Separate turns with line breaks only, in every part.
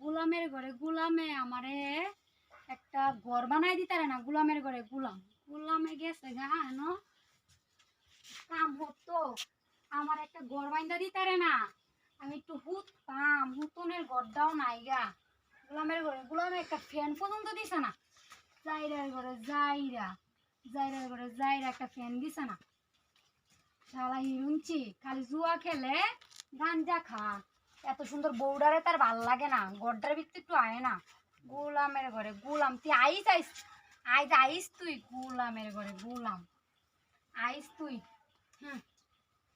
গোলামের ঘরে গোলামে আমারে একটা ঘর বানাই দিতারে না। গোলামের ঘরে গোলামে গেছে গা হেনো কাম হতো, আমার একটা ঘর বাইন্দা দিতারে না। আমি একটু হুততাম, হুতনের ঘরটাও নাই গা। গোলামের ঘরে গোলামে একটা ফ্যান পর্যন্ত দিছে না। জাইরার ঘরে জাইরার ঘরে জাইরা একটা ফ্যান দিছে না। শালা হিরুঞ্চি খালি জুয়া খেলে, গাঞ্জা খা, এত সুন্দর বউডারে তার ভাল লাগে না। গড্ডার ভিতরে একটু আয় না। গোলামের ঘরে গোলাম, তুই আইস তুই গোলামের ঘরে গোলাম আইস তুই।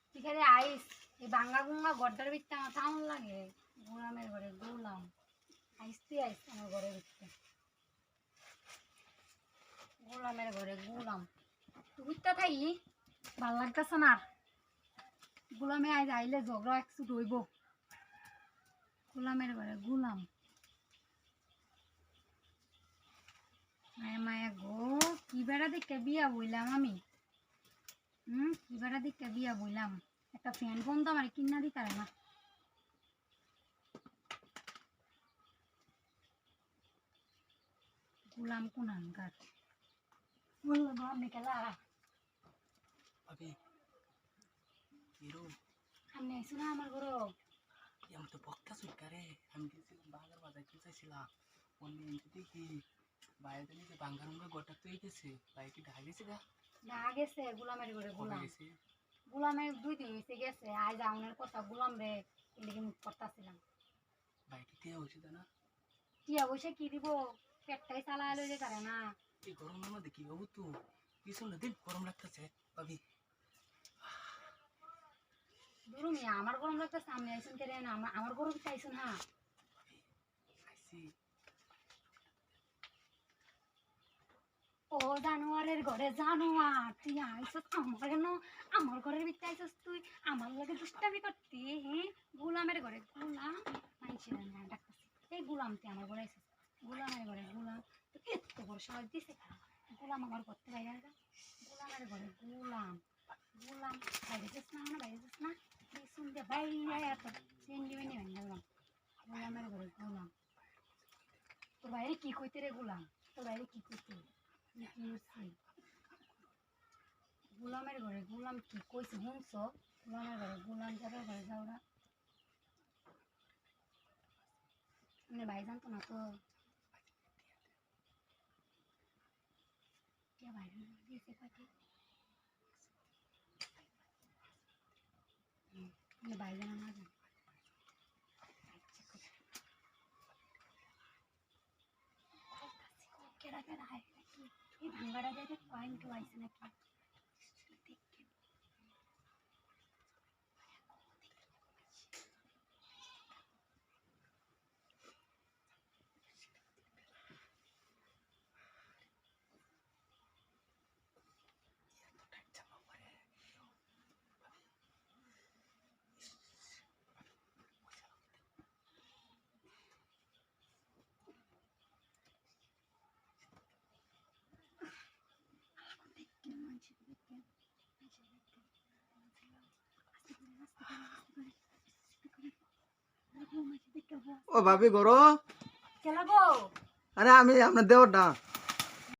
তুই খালি আইস, এই বাঙ্গা গুঙ্গা গড্ডার ভিতরে আমার কেমন লাগে। গোলামের ঘরে গোলাম আইস আমার ঘরের ভিতরে। গোলামের ঘরে গোলাম তুই থাই ভাল লাগতেছে না। গোলামে আজ আইলে ঝগড়া একটু রইব। গোলামের ঘরে গোলাম মায়া মায়া গো, কি বেড়া দেখে বিয়া বইলাম আমি। কি বেড়া দেখে বিয়া বইলাম। একটা ফ্যান ফোন তো আমার কিনা দিতারে না। গোলাম কোন আনকার বললো আমি খেলা আমি আইসো না আমার ঘর।
আমি তো বক্তা সুটকারে আমি গেছিলাম বাজার বাজাইতে চাইছিলাম। অন্য দেখি বাইরে যে বাঙ্গারুঙ্গা গোটা তো গেছে, বাইকে ঢা গেছে গা
গেছে। গোলামের ঘরে গোলাম গোলামের 2 দিন হয়েছে গেছে। আজ আউনের কথা গোলাম রে এদিকে মুখ করতেছিলাম।
বাইকে টিয়া হয়েছে না,
টিয়া বসে কি দিব, পেটটাই চালা এলো যে তারে না।
এই গরমের মধ্যে কি বাবু তো পিছনে দিন গরম লাগতেছে ভাবি।
ধরুন আমার গরম লাগতেছে, আমি আইসুন কে না আমার গরম চাইছুন। হ্যাঁ ও জানোয়ারের ঘরে জানোয়ার, তুই আইসস আমার ঘরের ভিতরে আইসস তুই আমার লগে দুষ্টামি করতি। গোলামের ঘরে গোলাম মাইছিল না ডাকতেছি। এই গোলাম তুই আমার ঘরে আইসস। গোলামের ঘরে গোলাম তো এত বড় সাহস দিছে। গোলাম আমার করতে বাইরে গোলামের ঘরে গোলাম গোলাম বাইরে যাস না বাইরে যাস না শুনতে বাইরে এত চেঞ্জি বেনি ভেঙে গেলাম। গোলামের ঘরে গোলাম তোর বাইরে কি কইতে রে গোলাম, তোর বাইরে কি কইতে গোলামের ঘরে গোলাম কি কইছে শুনছ। গোলামের ঘরে গোলাম যাবে ঘরে যাওরা মানে ভাই জানতো না তো বাইরে দিয়েছে পাখি ভাই জানা না জানে। কেডা কেডা আয় নাকি এই ভাঙ্গাটা যাইতে কয়েন কেউ আইসে নাকি।
ও ভাবি গরো
কেলা গো
আরে আমি আপনার দেওয়ার না